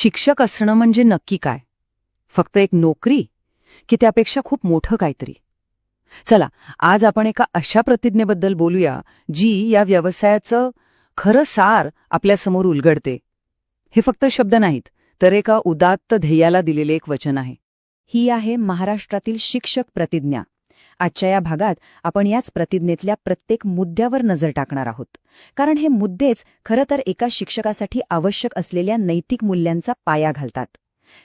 शिक्षक असणं म्हणजे नक्की काय? फक्त एक नोकरी की त्यापेक्षा खूप मोठं काहीतरी? चला, आज आपण एका अशा प्रतिज्ञेबद्दल बोलूया जी या व्यवसायाचं खरं सार आपल्यासमोर उलगडते. हे फक्त शब्द नाहीत, तर एका उदात्त ध्येयाला दिलेले एक वचन आहे. ही आहे महाराष्ट्रातील शिक्षक प्रतिज्ञा. आजच्या या भागात आपण याच प्रतिज्ञेतल्या प्रत्येक मुद्द्यावर नजर टाकणार आहोत. कारण हे मुद्देच खरं तर एका शिक्षकासाठी आवश्यक असलेल्या नैतिक मूल्यांचा पाया घालतात.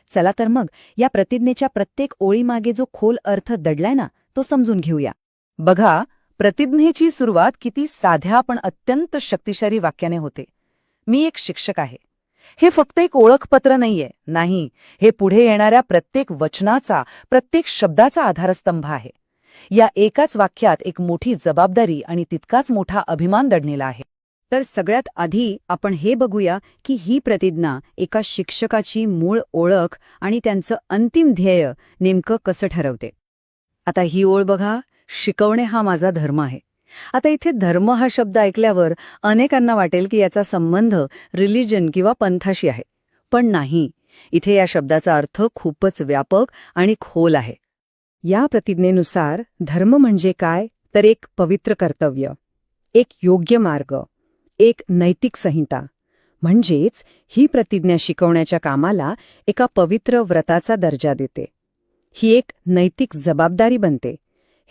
चला तर मग या प्रतिज्ञेच्या प्रत्येक ओळीमागे जो खोल अर्थ दडलाय ना, तो समजून घेऊया. बघा, प्रतिज्ञेची सुरुवात किती साध्या पण अत्यंत शक्तिशाली वाक्याने होते. मी एक शिक्षक आहे. हे फक्त एक ओळखपत्र नाहीये. नाही, हे पुढे येणाऱ्या प्रत्येक वचनाचा, प्रत्येक शब्दाचा आधारस्तंभ आहे. या एकाच वाक्यात एक मोठी जबाबदारी आणि तितकाच मोठा अभिमान दडलेला आहे. तर सगळ्यात आधी आपण हे बघूया की ही प्रतिज्ञा एका शिक्षकाची मूळ ओळख आणि त्यांचं अंतिम ध्येय नेमकं कसं ठरवते. आता ही ओळ बघा, शिकवणे हा माझा धर्म आहे. आता इथे धर्म हा शब्द ऐकल्यावर अनेकांना वाटेल की याचा संबंध रिलिजन किंवा पंथाशी आहे. पण नाही, इथे या शब्दाचा अर्थ खूपच व्यापक आणि खोल आहे. या प्रतिज्ञेनुसार धर्म म्हणजे काय, तर एक पवित्र कर्तव्य, एक योग्य मार्ग, एक नैतिक संहिता. म्हणजेच ही प्रतिज्ञा शिकवण्याच्या कामाला एका पवित्र व्रताचा दर्जा देते. ही एक नैतिक जबाबदारी बनते.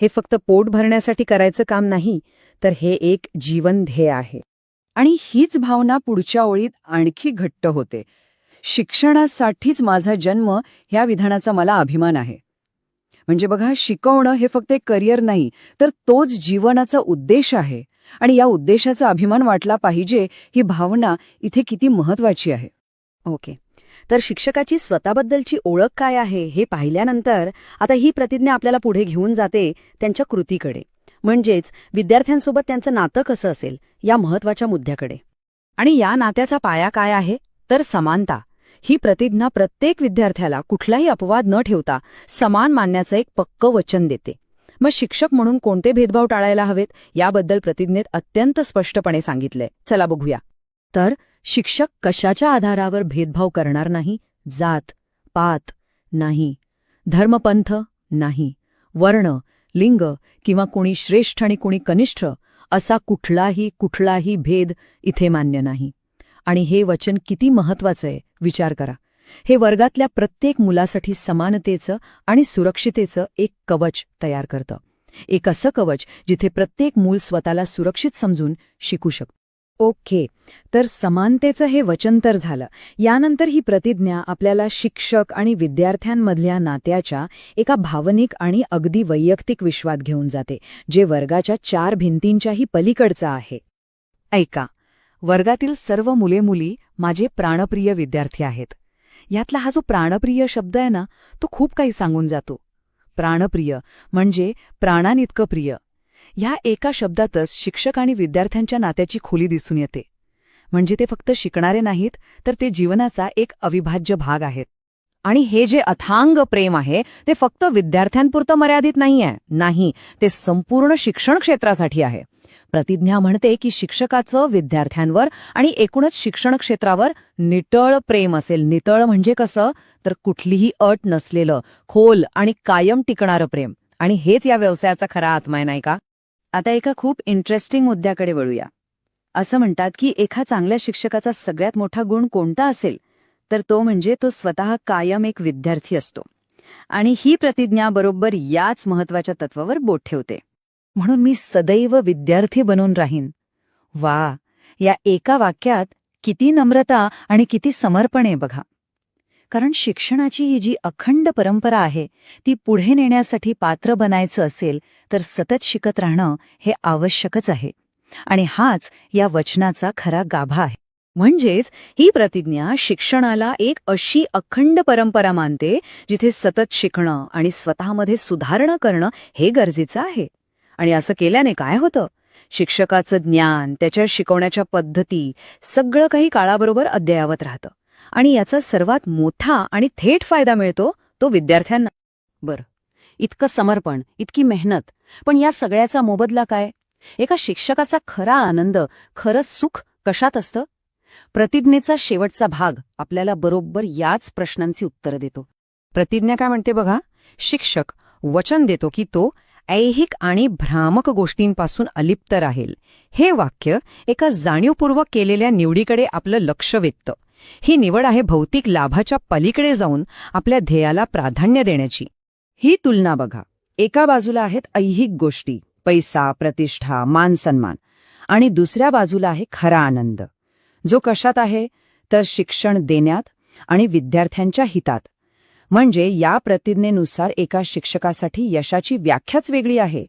हे फक्त पोट भरण्यासाठी करायचं काम नाही, तर हे एक जीवन ध्येय आहे. आणि हीच भावना पुढच्या ओळीत आणखी घट्ट होते. शिक्षणासाठीच माझा जन्म ह्या विधानाचा मला अभिमान आहे. म्हणजे बघा, शिकवणं हे फक्त एक करिअर नाही, तर तोच जीवनाचा उद्देश आहे. आणि या उद्देशाचा अभिमान वाटला पाहिजे, ही भावना इथे किती महत्वाची आहे. ओके, तर शिक्षकाची स्वतःबद्दलची ओळख काय आहे हे पाहिल्यानंतर आता ही प्रतिज्ञा आपल्याला पुढे घेऊन जाते त्यांच्या कृतीकडे. म्हणजेच विद्यार्थ्यांसोबत त्यांचं नातं कसं असेल या महत्वाच्या मुद्द्याकडे. आणि या नात्याचा पाया काय आहे, तर समानता. ही प्रतिज्ञा प्रत्येक विद्यार्थ्याला कुठलाही अपवाद न ठेवता समान मानण्याचं एक पक्कं वचन देते. मग शिक्षक म्हणून कोणते भेदभाव टाळायला हवेत याबद्दल प्रतिज्ञेत अत्यंत स्पष्टपणे सांगितलंय. चला बघूया. तर शिक्षक कशाच्या आधारावर भेदभाव करणार नाही. जात पात नाही, धर्मपंथ नाही, वर्ण लिंग किंवा कोणी श्रेष्ठ आणि कोणी कनिष्ठ असा कुठलाही भेद इथे मान्य नाही. आणि हे वचन किती महत्वाचं आहे विचार करा. हे वर्गातल्या प्रत्येक मुलासाठी समानतेचं आणि सुरक्षितेचं एक कवच तयार करतं. एक असं कवच जिथे प्रत्येक मूल स्वतःला सुरक्षित समजून शिकू शकतं. ओके, तर समानतेचं हे वचन तर झालं. यानंतर ही प्रतिज्ञा आपल्याला शिक्षक आणि विद्यार्थ्यांमधल्या नात्याच्या एका भावनिक आणि अगदी वैयक्तिक विश्वात घेऊन जाते, जे वर्गाच्या 4 भिंतींच्याही पलीकडचं आहे. ऐका, वर्गातील सर्व मुले-मुली माझे प्राणप्रिय विद्यार्थी आहेत. यातला हा जो प्राणप्रिय शब्द आहे ना, तो खूप काही सांगून जातो. प्राणप्रिय म्हणजे प्राणांइतकं प्रिय. ह्या एका शब्दातच शिक्षक आणि विद्यार्थ्यांच्या नात्याची खोली दिसून येते. म्हणजे ते फक्त शिकणारे नाहीत, तर ते जीवनाचा एक अविभाज्य भाग आहेत. आणि हे जे अथांग प्रेम आहे ते फक्त विद्यार्थ्यांपुरतं मर्यादित नाहीये. नाही, ते संपूर्ण शिक्षण क्षेत्रासाठी आहे. प्रतिज्ञा म्हणते की शिक्षकाचं विद्यार्थ्यांवर आणि एकूणच शिक्षण क्षेत्रावर नितळ प्रेम असेल. नितळ म्हणजे कसं, तर कुठलीही अट नसलेलं, खोल आणि कायम टिकणारं प्रेम. आणि हेच या व्यवसायाचा खरा आत्मा आहे, नाही का? आता एका खूप इंटरेस्टिंग मुद्द्याकडे वळूया. असं म्हणतात की एका चांगल्या शिक्षकाचा सगळ्यात मोठा गुण कोणता असेल, तर तो म्हणजे तो स्वतः कायम एक विद्यार्थी असतो. आणि ही प्रतिज्ञा बरोबर याच महत्वाच्या तत्वावर बोट ठेवते. म्हणून मी सदैव विद्यार्थी बनून राहीन. वा, या एका वाक्यात किती नम्रता आणि किती समर्पण आहे बघा. कारण शिक्षणाची ही जी अखंड परंपरा आहे ती पुढे नेण्यासाठी पात्र बनायचं असेल तर सतत शिकत राहणं हे आवश्यकच आहे. आणि हाच या वचनाचा खरा गाभा आहे. म्हणजेच ही प्रतिज्ञा शिक्षणाला एक अशी अखंड परंपरा मानते जिथे सतत शिकणं आणि स्वतःमध्ये सुधारणा करणं हे गरजेचं आहे. आणि असं केल्याने काय होतं, शिक्षकाचं ज्ञान, त्याच्या शिकवण्याच्या पद्धती सगळं काही काळाबरोबर अद्ययावत राहतं. आणि याचा सर्वात मोठा आणि थेट फायदा मिळतो तो विद्यार्थ्यांना. बरं, इतकं समर्पण, इतकी मेहनत, पण या सगळ्याचा मोबदला काय? एका शिक्षकाचा खरा आनंद, खरं सुख कशात असतं? प्रतिज्ञेचा शेवटचा भाग आपल्याला बरोबर याच प्रश्नांची उत्तरं देतो. प्रतिज्ञा काय म्हणते बघा, शिक्षक वचन देतो की तो ऐहिक आणि भ्रामक गोष्टींपासून अलिप्त राहील. हे वाक्य एका जाणीवपूर्वक केलेल्या निवडीकडे आपलं लक्ष वेधतं. ही निवड आहे भौतिक लाभाच्या पलीकडे जाऊन आपल्या ध्येयाला प्राधान्य देण्याची. ही तुलना बघा, एका बाजूला आहेत ऐहिक गोष्टी, पैसा, प्रतिष्ठा, मान सन्मान, आणि दुसऱ्या बाजूला आहे खरा आनंद, जो कशात आहे तर शिक्षण देण्यात आणि विद्यार्थ्यांच्या हितात. म्हणजे या प्रतिज्ञेनुसार एका शिक्षकासाठी यशाची व्याख्याच वेगळी आहे.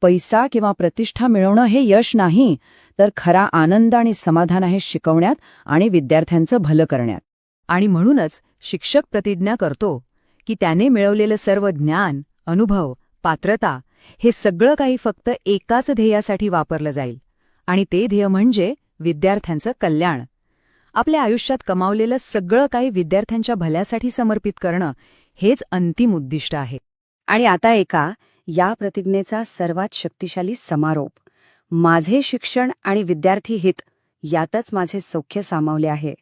पैसा किंवा प्रतिष्ठा मिळवणं हे यश नाही, तर खरा आनंद आणि समाधान आहे शिकवण्यात आणि विद्यार्थ्यांचं भलं करण्यात. आणि म्हणूनच शिक्षक प्रतिज्ञा करतो की त्याने मिळवलेलं सर्व ज्ञान, अनुभव, पात्रता हे सगळं काही फक्त एकाच ध्येयासाठी वापरलं जाईल, आणि ते ध्येय म्हणजे विद्यार्थ्यांचं कल्याण. आपल्या आयुष्यात कमावलेलं सगळं काही विद्यार्थ्यांच्या भल्यासाठी समर्पित करणं हेच अंतिम उद्दिष्ट आहे. आणि आता ऐका या प्रतिज्ञेचा सर्वात शक्तिशाली समारोप. माझे शिक्षण आणि विद्यार्थी हित यातच माझे सौख्य सामावले आहे.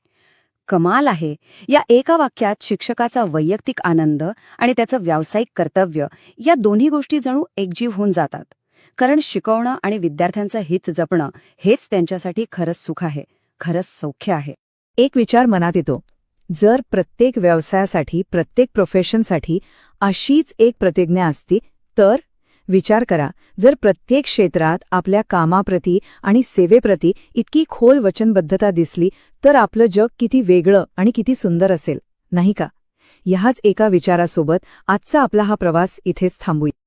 कमाल आहे, या एका वाक्यात शिक्षकाचा वैयक्तिक आनंद आणि त्याचं व्यावसायिक कर्तव्य या दोन्ही गोष्टी जणू एकजीव होऊन जातात. कारण शिकवणं आणि विद्यार्थ्यांचं हित जपणं हेच त्यांच्यासाठी खरंच सुख आहे, खरंच सौख्य आहे. एक विचार मनात येतो, जर प्रत्येक व्यवसायासाठी, प्रत्येक प्रोफेशनसाठी अशीच एक प्रतिज्ञा असती तर? विचार करा, जर प्रत्येक क्षेत्रात आपल्या कामाप्रती आणि सेवेप्रती इतकी खोल वचनबद्धता दिसली तर आपलं जग किती वेगळं आणि किती सुंदर असेल, नाही का? ह्याच एका विचारासोबत आजचा आपला हा प्रवास इथेच थांबूया.